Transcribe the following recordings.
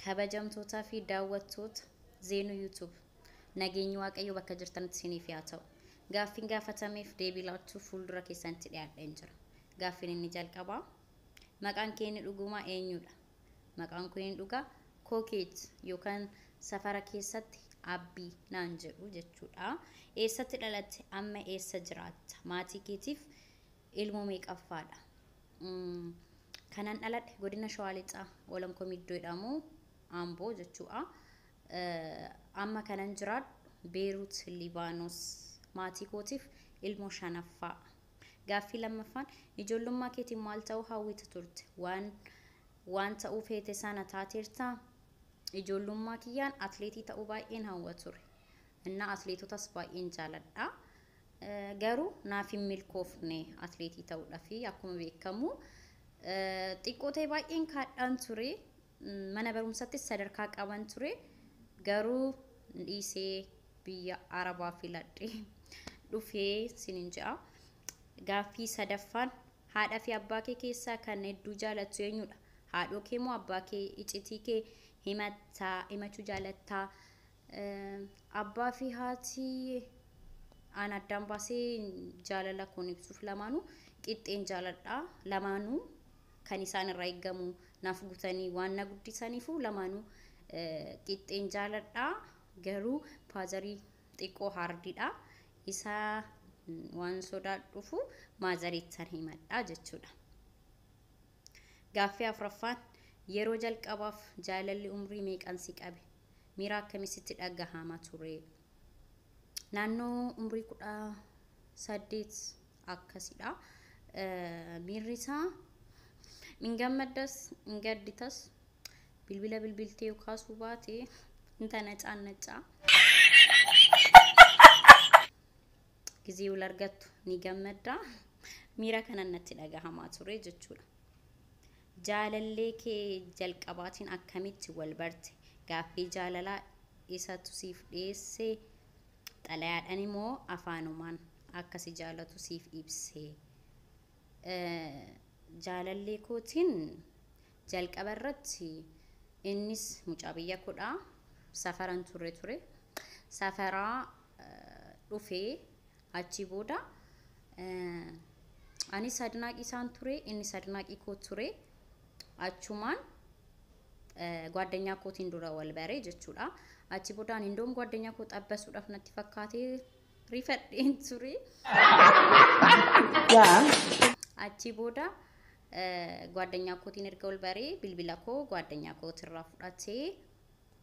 kabajamtoota fi daawwattoota zeenuu YouTube nageenyi waaqayyo bakka jirtanitti isiniif yaa ta'u gaaffiin gaafatameef deebii laachuu fuuldura keessanitti dhiyaadheen jira. Gaaffiin inni jalqabaa maqaan kee inni dhugumaa eenyudha? Maqaan koo inni dhugaa Kookeet yookaan safara keessatti abbii naan jedhu jechuudha. Eessatti dhalatte? Amma eessa jiraatta? Maatii keetiif ilmoo meeqaffaadha? Kanan dhaladhe godina Shawaa Lixaa Olankoo Middoo jedhamu Amboo jechuudha. Amma kanan jiraadhu Beirut Libaanos. Maatii kootiif ilmoo shanaffaa. Gaaffii lammaffaan ijoollummaa keetiin maal ta'uu hawwita turte? Waan ta'uu feete sana taateertaa? Ijoollummaa kiyyaan atleetii ta'uu baay'een hawwa ture. Innaa atleetotas baay'een jaaladha. Garuu naaf hin milkoofne atleetii ta'uudhaaf akkuma beekamu xiqqoo ta'e baay'een kaadhaan ture. Mana barumsaatti sadarkaa qaban ture. Garuu dhiisee biyya Arabaa filadhe dhufee sinin ja'a. Gaaffii sadaffaan haadha fi abbaa kee keessaa kan hedduu jaalattu eenyudha? Haadhoo kee moo abbaa kee? Iccitii kee himachuu jaalattaa? Abbaa fi haati aan addaan baasee jaalala kun ibsuuf lamaanuu qixxeen jaaladha. Lamaanuu kan isaan irraa eegamu naaf guutanii waan na guddisaniifu lamaanuu qixxeen jaaladha. Garuu faazarii xiqqoo haardiidha. Isaa waan sodaadhuufu maazarittan himadha jechuudha. Gaaffii afuraffaan yeroo jalqabaaf jaalalli umrii meeqan si qabe? Miira akkamitti dhagahama ture? Naannoo umrii 18 akkasidha. Miirri isaa min gammaddas min gadditas bilbila bilbiltee kaasuu baate ntanacaa ጊዜው ላርጋቱ ንገመዳ ሚራ ከነነት ደጋሃማ ቱሬ ጀቹላ ጃለሌኬ ጀልቀባቲን አከሚት ወልበርት ጋፊ ጃለላ ኢሳቱ ሲፍ ዴሴ ጠላያዳኒሞ አፋኑማን አከሲ ጃለቱ ሲፍ ኢብሴ ጃለሌኮቲን ጀልቀበረት ኢንስ ሙጫብያ ኩዳ ሰፈራን ቱሬ ሰፈራ ዱፌ achi booda ani sadnaaqi isaan ture inni sadnaaqi koo ture achumaan ጓደኛ ኮቲን ዱራ ወልበሬ ጀቹላ achi booda ani እንደውም ጓደኛ ኮ ጠበሱዳፍ ነቲ ፈካቴ ሪፈድን ቱሪ ያ achi booda ጓደኛ ኮቲን እርገ ወልበሬ ቢልቢላ ኮ ጓደኛ ኮ ትራፉዳቴ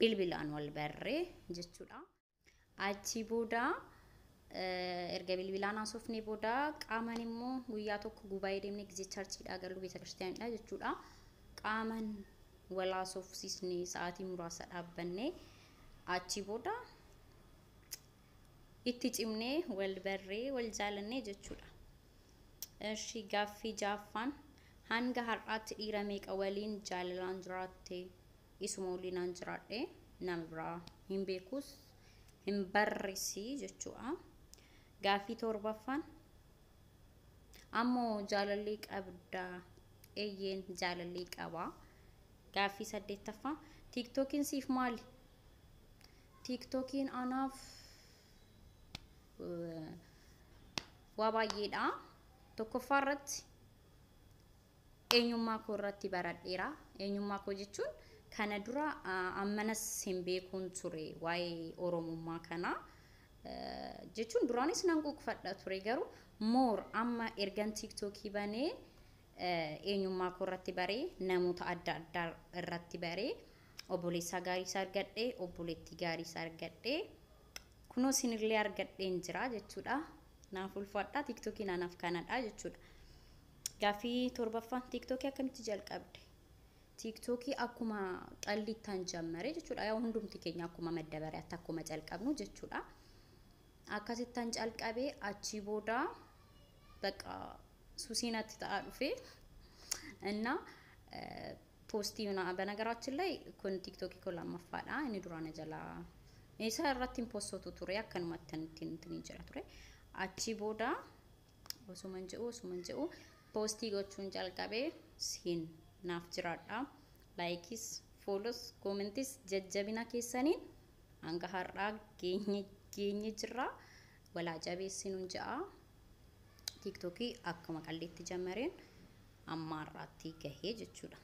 ቢልቢላን ወልበሬ ጀቹላ achi booda erga bilbilaana sofne boda qaaman immoo guyyaa tokko gubaa'ee deemne gisee charchiidha galuu beeta kiristaanidha jechuudha. Qaaman walaa sofsisne sa'aatii muraasa dhaabbanne achi boda itti cimne wal barree wal jaalanne jechuudha. Eshi gaaffii jaaffaan hanga har'aatti dhiira meeqa waliin jaalalaan jiraatte? Isuma waliinaan jiraadhe nama biraa hin beekus hin barrisi jechuudha. Gaaffii torbaffaan ammoo jaalallee qabda eeyyeen jaalallee qaba. Gaaffii saddeettaffaan TikTokiin siif maali? TikTokiin anaaf waa baay'eedha. Tokkoffaa irratti eenyummaa koo irratti baradheera. Eenyummaa koo jechuun kana dura ammanas hin beekuun ture waa'ee oromummaa kana. jechuun duraanis nan quuqfadha ture garuu moor amma ergan TikTokii banee eenyummaa koo irratti baree namoota adda addaa irratti baree obboleessa gaarii argadhee obboleettii gaarii argadhee kunoo sinillee argadheen jira jechuudha. Naaf ulfaadha TikTokii naaf kanadha jechuudha. Gaaffii torbaffaan TikTokii akkamitti jalqabde? TikTokii akkuma xallittan jammare jechuudha. Yaa hundumti keenya akkuma maddabareetti akkuma jalqabnu jechuudha. akkasittan calqabee achi booda በቃ ሱሲናት ተጣዱፌ እና ፖስቲውና በነገራችን ላይ ኮን ቲክቶክ ይኮላ ማፋዳ እኔ ዱራነ ጀላ isa irratti postotu ture akkanumatti ittiin jira ture achi booda osuman jedhu postii gochuun jalqabee siin naaf jiraadha laikis follows comments jajjabina keessaniin hanga har'aa geenye jirra walaa jabeessinuun ja'a TikTokii akkuma qalleetti jammareen amma har'aatti gahee jechuudha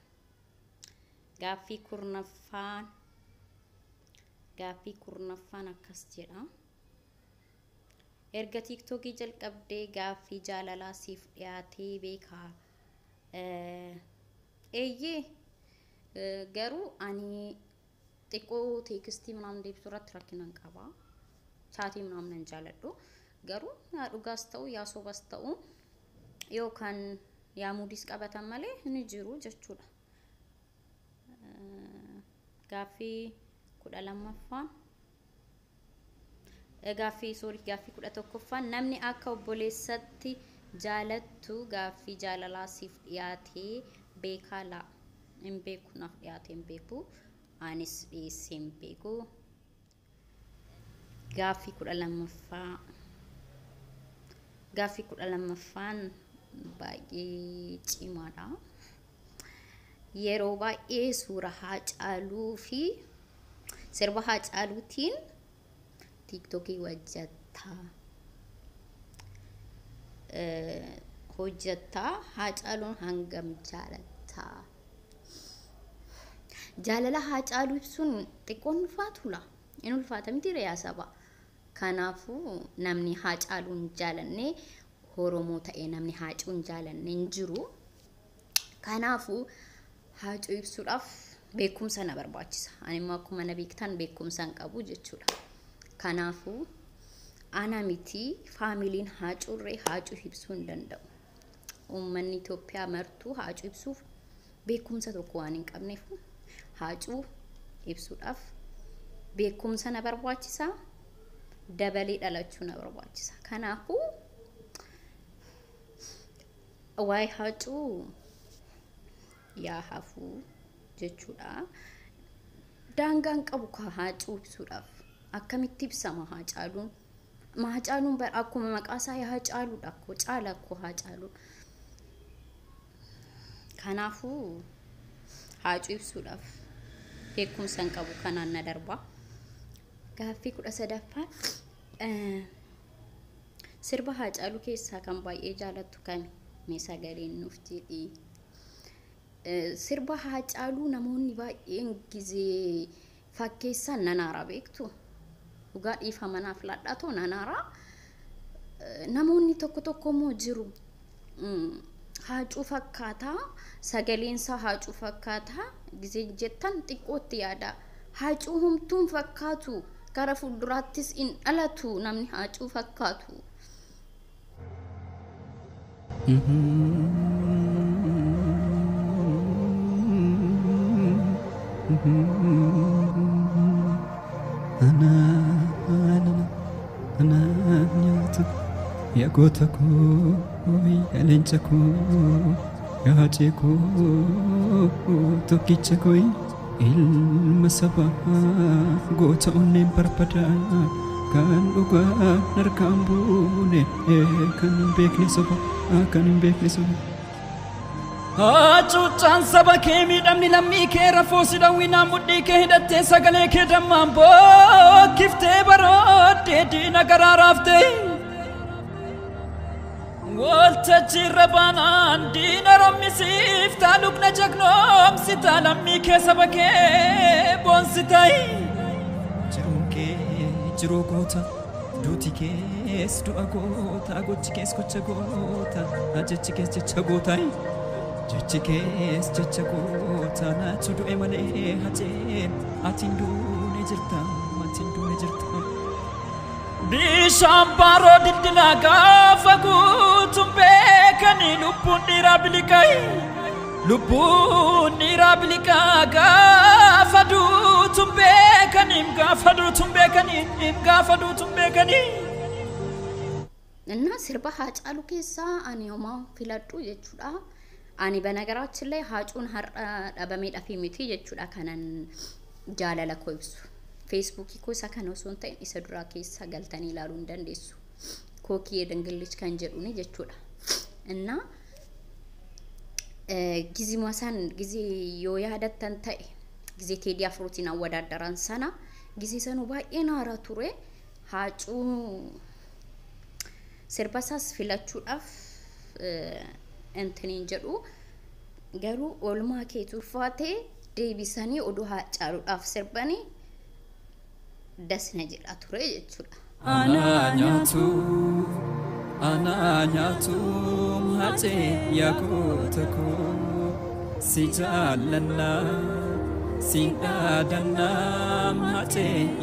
gaaffii kurnaffaan akkas jedha erga TikTokii jalqabdee gaaffii jaalalaa siif dhiyaatee beekaa eeyyee garuu ani xiqqoo teekstii ምናምን deebisuu irratti rakkinaan qaba saatii ምናምን jaaladhu garuu yaa dhugaas ta'u yaa sobas ta'u yookaan yaa muudis qabatan malee ni jiru jechuudha gaaffii 12ffaan gaaffii 11ffaan namni akka obboleessatti jaalattu gaaffii jaalalaa siif dhiyaatee beekaa laa hin beeku naaf dhiyaatee hin beeku anis dhiyeessee hin beeku gaaffii 12ffaan baay'ee cimaadha yeroo baay'ee suura Haacaaluu fi sirba Haacaaluutiin TikTokii hojjettaa Haacaaluun hangam jaalatta jaalala Haacaaluu ibsuun xiqqoon ulfaatula in ulfaata miti reeyaa saba kanaafuu namni Haacaaluun jaalanne Oromoo ta'ee namni Haacuun jaalanne hin jiru kanaafuu Haacuu ibsuudhaaf beekumsa na barbaachisa ani immoo akkuma na beektan beekumsaan qabu jechuudha kanaafuu ana miti faamiliin Haacuurree Haacuu ibsuu hin danda'u uummanni Itoophiyaa martuu Haacuu ibsuuf beekumsa tokko waan hin qabneef Haacuu ibsuudhaaf beekumsa na barbaachisa dabalee dhalachuu na barbaachisa kanaafuu waay Haacuu yaa hafuu jechuudha daangaan qabu ka Haacuu ibsuudhaaf akkamitti ibsama Haacaaluun bar akkuma maqaasaa yaa Haacaaluudha ko caala ko Haacaaluu kanaafuu Haacuu ibsuudhaaf beekumsan qabu kanaan na darba gaaffii 13ffaan sirba Haacaaluu keessaa kan baay'ee jaalattu kami mee sagaleen nuuf jedhi sirba Haacaaluu namoonni baay'een gizee fakkeessan nanaara beektu dhugaa dhiifamanaaf laadhaatoo nanaara namoonni tokko moo jiru Haacuu fakkaataa sagaleensaa Haacuu fakkaataa gizee jettan xiqqootti yaada Haacuu humtuun fakkaatu gara fuulduraattis in dhalatu namni Haacuu fakkaatu ana nyaatu ya goota koo ya leenca koo ya haacee koo tokkicha koo ilma sabaa goota onneen barbadaa kan dhugaa harkaan buune kan hin beekne soba Hacuuccaan saba kee miidhamni lammii kee rafuu si dhawwinaan mudhii kee hidhattee sagalee kee dammaan bookkiftee barooddee diina garaa raaftee waltajjiirra baanaan diina rommisiiftaa lubna jagnoomsitaa lammii kee saba kee boonsitaa jiruun kee jiruu goota duuti kees du'a goota gochi kees gocha goota jechi kees jecha goota jechi kees jecha goota naatu du'e malee hacee atiin duune jirta bishaan baaroo dildilaa gaafa guutuun beekanii lubbuun dhiiraa biliqaa gaafa duutuun beekanii gaafa duutuun beekanii እና sirba Haacaaluu keessaa ani homaa filadhu jechuudha ani banagaraachin ላይ Haacuun har'a dhabamee dhafii miti jechuudha kanan jaalala koo ibsu feesbuukii koo isa kana osoo hin ta'in isa duraa keessa galtanii ilaaluu hin dandeessu. Kookii Dangillich kan jedhuni jechuudha. Innaa ጊዜ yoo yaadattan ta'e ጊዜ ቴዲ አፍሮቲን አወዳደራን ሰና ጊዜ ሰኑ ባኤና አራቱሬ ሃጩ ሰርባሳስ ፊላቹዳፍ እንትን እንጀዱ ገሩ ኦልማ ኬቱፋቴ ዴቢሰኒ ኦዶ ሃጫሉዳፍ ሰርባኒ ደስነ ጀላቱሬ ይቹዳ አናኛቱ ማቴ ያኮተኮ ሲጃለና ሲንዳደና ማቴ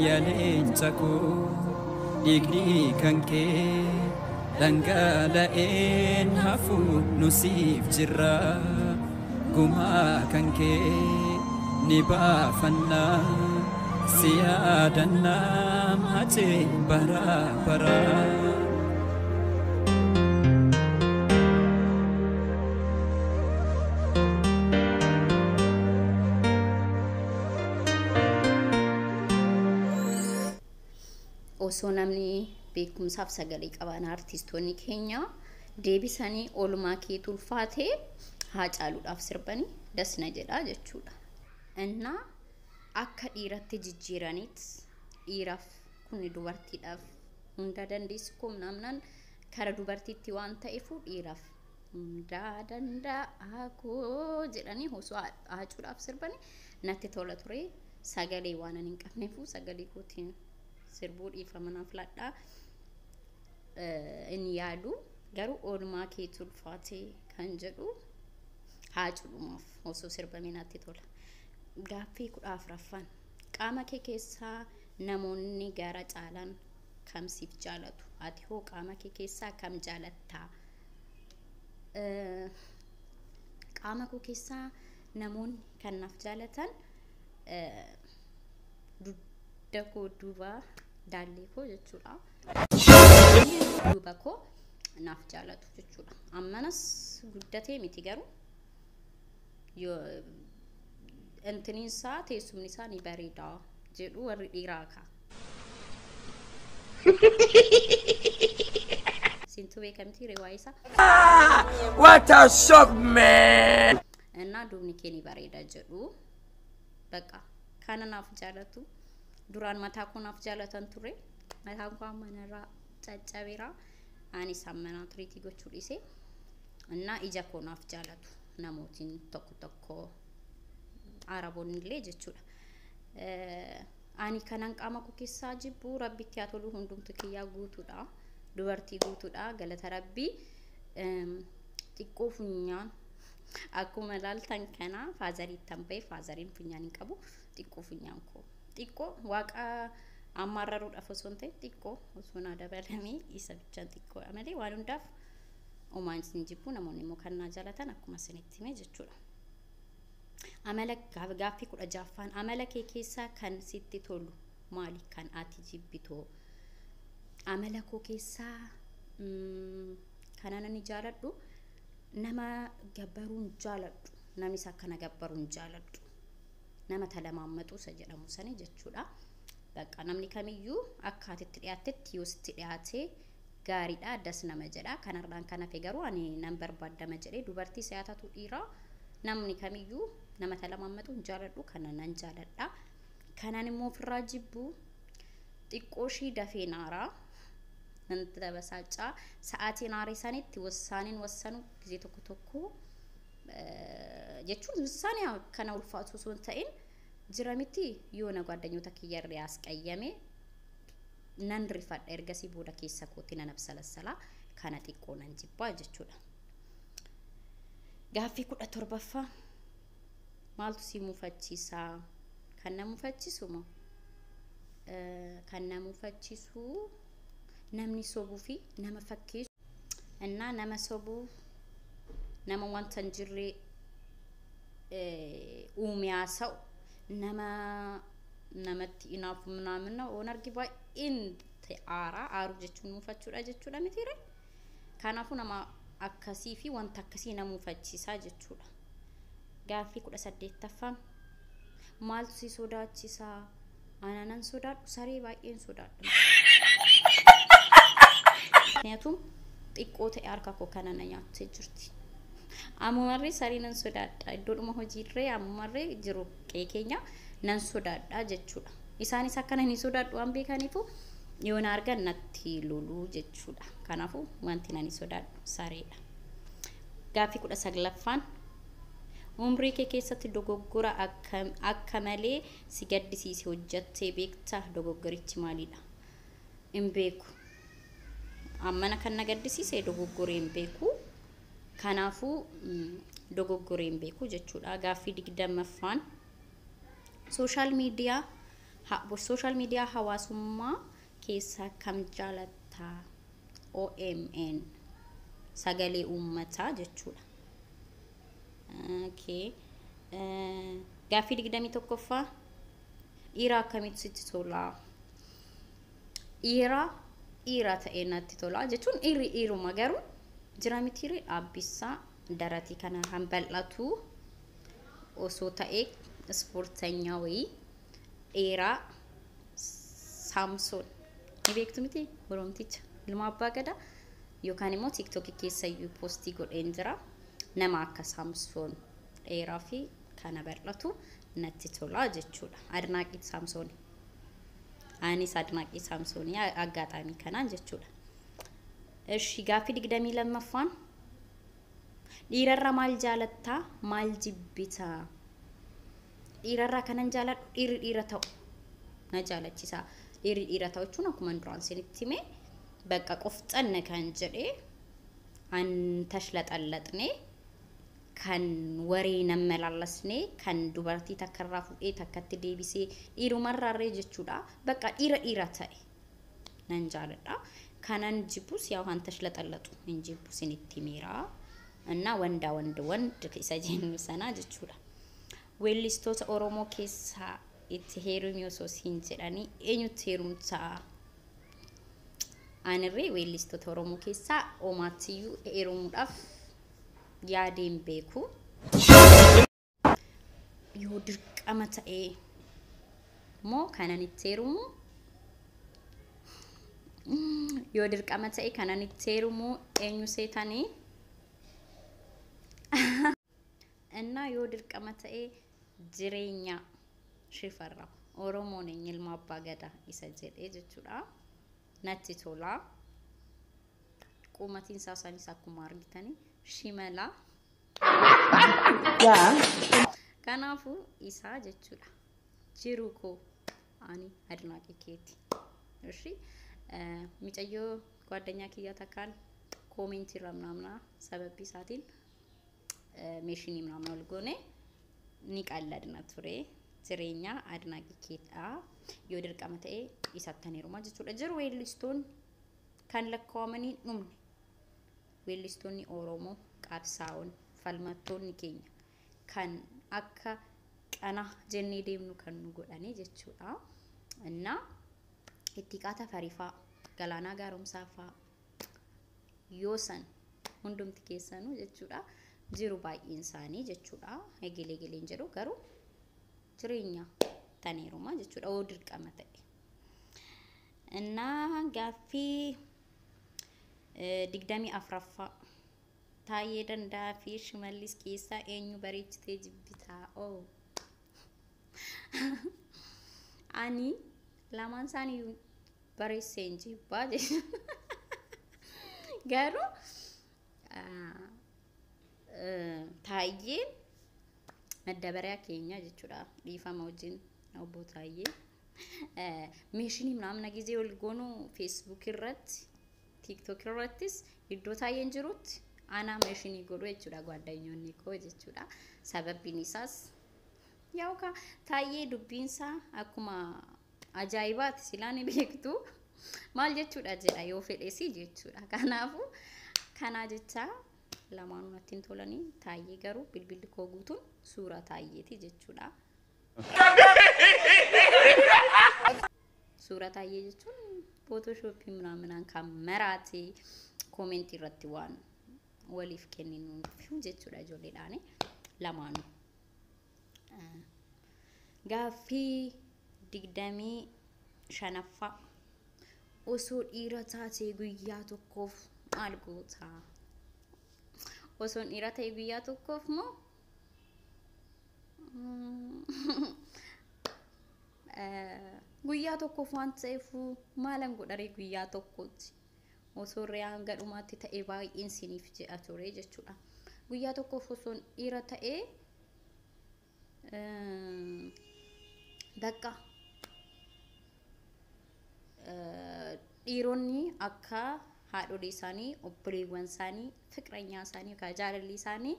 ያሌንጨኮ ዲግኒ ከንኬ ደንጋላኤን ሀፉ ኑሲፍ ጅራ ጉማ ከንኬ ኒባፈና ሲያደና ማቴ በራ በራ osoo namni beekumsaaf sagalee qaban artistoonni keenya deebisanii oolmaa kee tulfaatee haacaaluudhaaf sirbanii dasna jedha jechuudha. Innaa akka dhiiratti jijjiiraniit dhiiraaf kun dubartiidhaaf hunda dandeessu kumnaamnan kara dubartiitti waan ta'eefu dhiiraaf hunda danda'a koo jedhanii osoo haacuudhaaf sirbanii natti tola ture. Sagalee waan hin qabneefu sagalee kootiin sirbuu dhiifamanaaf ladhaa inni yaadu garuu oolmaa kee tulfaatee kan jedhu haacuudhumaaf osoo sirbamee natti tola. Gaaffii 14ffaan qaama kee keessaa namoonni gara caalaan kam siif jaalatu? Ati hoo qaama kee keessaa kam jaalattaa? Qaama koo keessaa namoonni kan naaf jaalatan dako duba daallee koo jechuudha. Duba koo naaf jaalatu jechuudha. Ammanas guddatee miti garuu yoo እንትኒን ሳ teessumni isaa ni bareeda jedhu warri dhiiraa ka. Sintu beekamti riwaayisa. What a shock man! እና ዱብኒ ኬኒ bareeda jedhu በቃ kana naaf jaalatu duraan mataa koo naaf jaalatan ture mataan koo amanarraa caccabeera ani sammanaa turiitii gochuu dhiise እና ija koo naaf jaalatu namootiin tokko Araboonni illee jechuudha. Ani kanan qaama koo keessaa jibbu rabbitti haa tolu hundumtu kiyyaa guutuudha. Dubartii guutuudha galata rabbii. Xiqqoo funyaan akkuma laaltan kana faazarii tambee faazariin funyaan hin qabu xiqqoo funyaan koo xiqqoo waaqa ammarraruudhaaf osoo hin ta'in xiqqoo osoo na dabalamee isa bichaan xiqqoo amalee waan hundaaf omaan isin jibbu namoonni immoo kan na jaalatan akkuma isinitti hime jechuudha. Amala gaaffii 16ffaan amala kee keessaa kan sitti tolu maali kan ati jibbitoo? Amala koo keessaa kanan ani jaaladhu nama gabbaruun jaaladhu namni isa kana gabbaruun jaaladhu nama talamammatu isa jedhamu sani jechuudha. Bakka namni kamiyyuu akka atitti dhiyaatetti yoo sitti dhiyaate gaariidha addas nama jedha. Kanarraan kan hafe garuu ani nan barbaadama jedhee dubartii siyaatatu dhiiraa namni kamiyyuu nama talamammatu jaaladhu kana nan jaaladha. Kanan immoo ofirraa jibbu xiqqooshii dafee naaraa nan tabasaacaa sa'aatii naarii sanitti wasaaniin wasanu ጊዜ tokko jechuun ውሳኔ kana ulfaatu osoo hin ta'in jiramiti yoona ጓደኞታ kiyyarree asqayyame nan rifadha ergasii booda keessa kootti nan absalasala kana xiqqoo nan jibbaa jechuudha. Gaaffii 17ffaa maaltu si mufachiisa? Kan na mufachiisu moo kan na mufachiisu namni sobuu fi nama fakkeessu እና nama sobuu nama wanta hin jirre uumiyaasa'u namatti inaafu ምናምን ነው ኦን አርጊ ባይን አሩ jechuun mufachuudha jechuudha mitiire. Kanaafuu nama akkasii fi wanta akkasii nama mufachiisaa jechuudha. Gaaffii 18ffaan maaltu si sodaachisaa? Ananan sodaadhu saree baay'een sodaadhu. Nyaatuun xiqqoo ta'e harka koo kana na nyaattee jirti. Ammumarree saree nan sodaadha. Iddoodhuma hojiirree ammumarree jiru keenya nan sodaadha jechuudha. Isaanis akkana ni sodaadhu waan beekaniifu yoo na argan natti loluu jechuudha. Kanaafuu wanti nani sodaadhu sareedha. Gaaffii 19ffaan umrii kee keessatti dogoggora akka malee si gaddisiise hojjattee beektaa? Dogoggorichi maalidha? Hin beeku. Ammana kan na gaddisiise dogoggoree hin beeku. Kanaafuu dogoggoree hin beeku jechuudha. Gaaffii 20ffaan social media hawaasummaa keessaa kam jaalatta? OMN sagalee uummataa jechuudha. Okay. Gaaffii 21ffaa dhiira akkamitti sitti tola? Dhiira ta'ee natti tola jechuun dhiiruma garuu jira mitiiree dhaabbisaa daratii kana hambal'atu osoo ta'ee ispoorteenyaa wayii dheeraa Saamsoon ni beektu miti Oromticha ilma abbaa gadaa yookaan immoo TikTok keessa iyyuu poostii godheen jira. Nama akka Saamsoon dheeraa fi kana bal'atu natti tola jechuudha. Adnaaqii Saamsoon. Anis adnaaqii Saamsoonii aggaataamii kanaan jechuudha. Eshi gaaffii 22ffaan dhiirarraa maal jaalattaa? Maal jibbitaa? Dhiirarraa kanan jaaladhu dhiira ta'u na jaalachiisa. Dhiira ta'u jechuun akkuma duraan isinitti hime bakka qofxanne kan jedhee an tashlaxallaxne kan waree nammalaallasne kan dubartii takkarraa fuudhee takkatti deebisee dhiirumarraarree jechuudha. Bakka dhiira ta'e nan jaaladha. Kanan jibbus yaw han tashlaxallatu hin jibbu isinitti himeera. እና ወንድ isa jennu sana jechuudha. Weellistoota Oromoo keessaa itti heerumii osoo siin jedhanii eenyutti heerumtaa? Anirree weellistoota Oromoo keessaa Omaatiyyuu heerumuudhaaf yaadeen beeku. Yoo dirqama ta'ee moo kanan itti heerumu? Yoo dirqama ta'e kanan itti heerumu eenyu seetanii? እና yoo dirqama ta'e jireenya shifarraa Oromoon ilma abbaa gadaa isa jedhee jechuudha. Natti tola. Qumatiin saasanis akkuma argitanii shimala. Kanaafuu isa jechuudha. Jiru koo ani adnaaqii keeti. እሺ ሚጨዮ ጓደኛ ኪያ ተካን ኮሜንት ይራምናምና ሰበብ ይሳቲን ሜሽኒ ምናምን አልጎኔ ኒቃላድና ቱሬ ዝሬኛ አድናቂ ኬታ የወደር ቀመተኤ ይሳተኔሩ ማጅቹ ለጀር ዌልስቶን ካን ለካወመኒ ኑምኔ ዌልስቶኒ ኦሮሞ ቃብሳውን ፈልመቶኒ ኬኛ ካን አካ ቀና ጀኔ ዴምኑ ከኑ ጎዳኔ ጀቹዳ እና ኢቲቃታ ፈሪፋ ገላና ጋሩምሳፋ ዮሰን ሁንዱምት ኬሰኑ ጀቹዳ jiru baay'een isaanii jechuudha. Egeleen jedhu garuu jireenya taneeruma jechuudha. Oo dirqama ta'e. Innaa gaaffii 24ffaa Taayee Danda'a fi Shimallis keessaa eenyu bareechitee jibbitaa? Oo ani lamaan isaanii bareessee hin jibbaa jechuudha. Garuu Taayeen መደበሪያ ኬኛ ጀቹዳ ዲፋማ ወጅን ነው ቦታዬ ሜሽኒ ምናምን ጊዜ ወልጎኑ ፌስቡክ ይረት ቲክቶክ ይረትስ ይዶታዬን ጅሩት አና ሜሽኒ ጎዶ ጀቹዳ ጓደኞኒ ኮ ጀቹዳ ሰበብኒሳስ ያውካ ታዬ ዱቢንሳ አኩማ አጃይባት ሲላኔ ቤክቱ ማል ጀቹዳ ጀዳ ዮ ፌዴሲ ጀቹዳ ካናፉ ካና ጀቻ lamaanuu nattiin tolanii taayee garuu bilbilli koo guutuun suura taayeeti jechuudha. Suura taayee jechuun photoshoppii ምናምን ካሜራati ኮሜንት irratti waan waliif kenninuuf jechuudha ijoolleedhaan lamaanuu. Gaaffii digdamii shanaffaa osoo dhiira taatee guyyaa tokkoof maal goota? Osoo dhiira ta'e guyyaa tokkoof moo guyyaa tokkoof waan ta'eef maalan godharee guyyaa tokkotti osoo riyaan gadhumaatti ta'e baay'een siniif je'a ture jechuudha. Guyyaa tokkoof osoo dhiira ta'e bakka dhiironni akka haadholii isaanii, obboleewwan isaanii, fiqranyaa isaanii yookaan jaalalli isaanii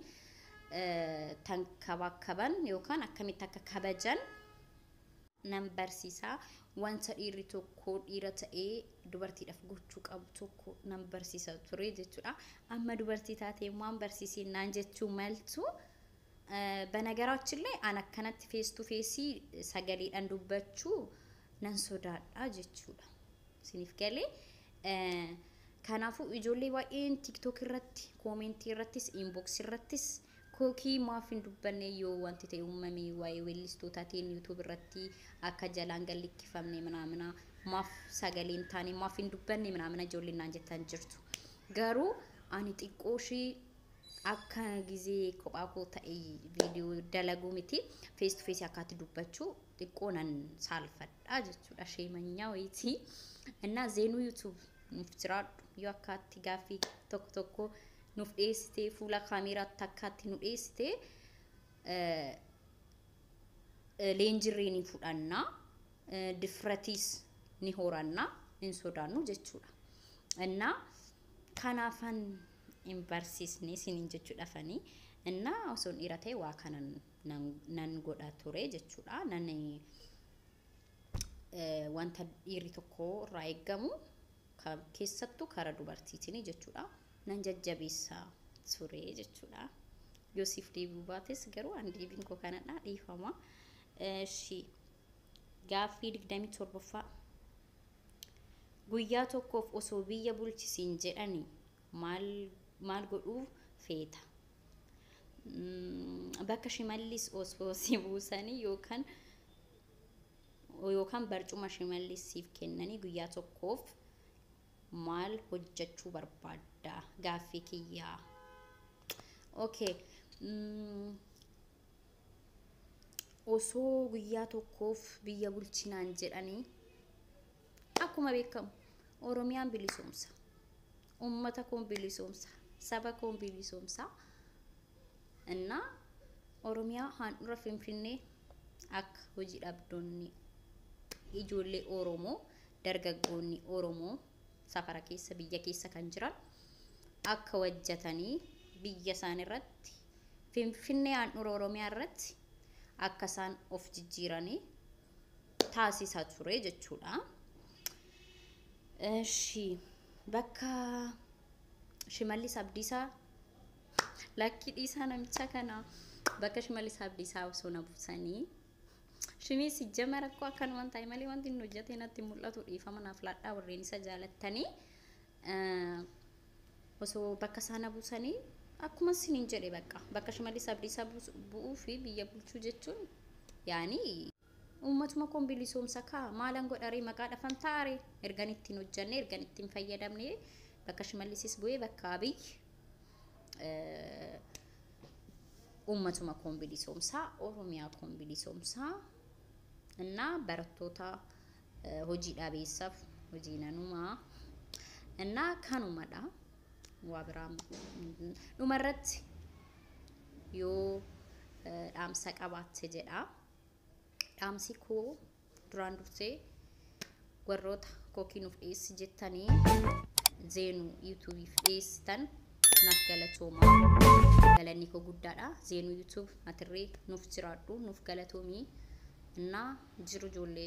tan kabakaban yookaan akkamitti akka kabajan nan barsiisa. Wanta dhiirri tokko dhiira ta'ee dubartiidhaaf gochuu qabu tokko nan barsiisa ture jechuudha. Amma dubartii taatee waan barsiisinaan jechuu maltu በነገራችን ላይ አን አከናት ፌስ ቱ ፌስ ሰገሌዳን ዱበቹ ነን ሶዳዳ ጀቹዳ ሲኒፍ ገሌ ከናፉ ኢጆሌ ባኤን ቲክቶክ ረቲ ኮሜንት ረቲስ ኢንቦክስ ረቲስ ኮኪ ማፊን ዱበኔ ዮ ዋንቲ ተዩመሚ ዋይ ዌሊስቶታቴን ዩቲዩብ ረቲ አካ ጀላን ገሊክ ፈምኔ ምናምና ማፍ ሰገሌን ታኒ ማፊን ዱበኔ ምናምና ጆሊና አንጀታን ጅርቱ ገሩ አኒ ጢቆሺ akka gize kophaakoo ta'e video dalagu miti face to face akkaatti dubbachuu xiqqoonan saalfadha jechuudha sheemanyaa wayitii እና ዜኑ ዩቲዩብ nuuf jiraadhu yoo akkaatti gaaffii tokko tokko nuuf dhiyeessitee fuula kaameraatti akkaatti nu dhiyeessitee leenjirreen fudhannaa difratiis ni horanna hin sodaannu jechuudha እና kanaafan imbarsisni sinin jechuudha fani እና osoo dhiira ta'e waa kana nan godha ture jechuudha nan wanta dhiirri tokko irraa eegamu keessattuu kara dubartiitiin jechuudha nan jajjabeessa ture jechuudha Yoosif deebi'uu baates garuu an deebiin koo kanadha dhiifama shi gaaffii 27ffaa guyyaa tokkoof osoo biyya bulchisiin jedhani maal godhuu feeta bakka shimallis osoo si buusanii yookaan barcuma shimallisiif kennanii guyyaa tokkoof maal hojjechuu barbaadda gaaffii kiyyaa okay osoo guyyaa tokkoof biyya bulchinaan jedhanii akkuma beekamu Oromiyaan bilisoomsa ummata koon bilisoomsa saba koon bilisoomsa እና ኦሮሚያ ሃንዱራ ፊንፊኔ አክ ሆጂ ዳብዶኒ ኢጆሌ ኦሮሞ ደርገጎኒ ኦሮሞ ሰፈራ ኬሰ ቢያ ኬሰ ካን ጅራን አክ ወጀተኒ ቢያ ሳን ረት ፊንፊኔ ሃንዱራ ኦሮሚያ ረት አከሳን ኦፍ ጅጂራኒ ታሲሳ ቱሬ ጀቹዳ እሺ በካ ሽመልስ አብዲሳ Lakki dhiisaa namicha kana bakka Shimallis Abdiisaa osoo na buusanii shimii si jama rakkoo akkanumaan ta'e malee wanti inni hojjetee natti mul'atu dhiifama naaf laadhaa warreen isa jaalattanii osoo bakka isaa na buusanii akkuma isiniin jedhe bakka Shimallis Abdiisaa bu'uu fi biyya bulchuu jechuun yaani ummatuma koon bilisoomsa kaa maalan godharee maqaa dhafan taare ergan ittiin hojjenne ergan ittiin fayyadamne bakka Shimallisis bu'ee bakka Abiy ummatuma koon bilisoomsaa Oromiyaa koon bilisoomsaa እና barattoota hojii dhabeessaaf hojii nanumaa እና kanumadha waa biraa dhumarratti yoo dhaamsa qabaatte jedha dhaamsi koo duraan dursee warroota kookii nuuf dhiyeessi jettanii Zeenu yuutuubiif dhiyeessitan naaf galatooma galanni koo guddaadha Zeenu yuutuub atirree nuuf jiraadhu nuuf galatoomii እና ጅሩ ጆሌ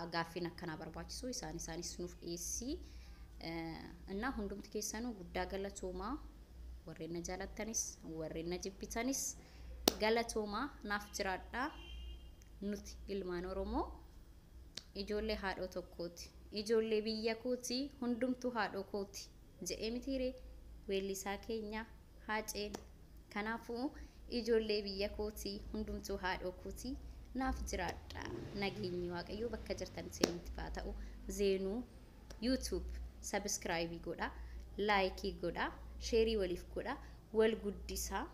አጋፊና ከና በርባችሱ ኢሳኒስ ኑፍ ኤሲ እና ሁንዱም ተከሰኑ ጉዳ ገለቶማ ወሬነ ጃላተኒስ ወሬነ ጅቢታኒስ ገለቶማ ናፍጅራዳ ኑት ኢልማን ኦሮሞ ኢጆሌ ሃዶ ተኮቲ ኢጆሌ ቢያኮቲ ሁንዱምቱ ሃዶ ኮቲ ጀኤሚቲሬ ዌሊሳ ኬኛ ሃጬን ከናፉ ijoollee biyya kooti hundumtuu haadhoo kooti naaf jiraadha nageenyi waaqayyo bakka jirtan isinitti haa ta'u zeenuu YouTube subscribe godha like godha share waliif godha wal guddisaa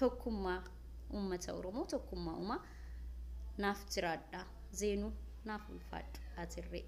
tokkummaa ummata oromoo tokkummaa uma naaf jiraadha zeenuu naaf ulfaadha atirree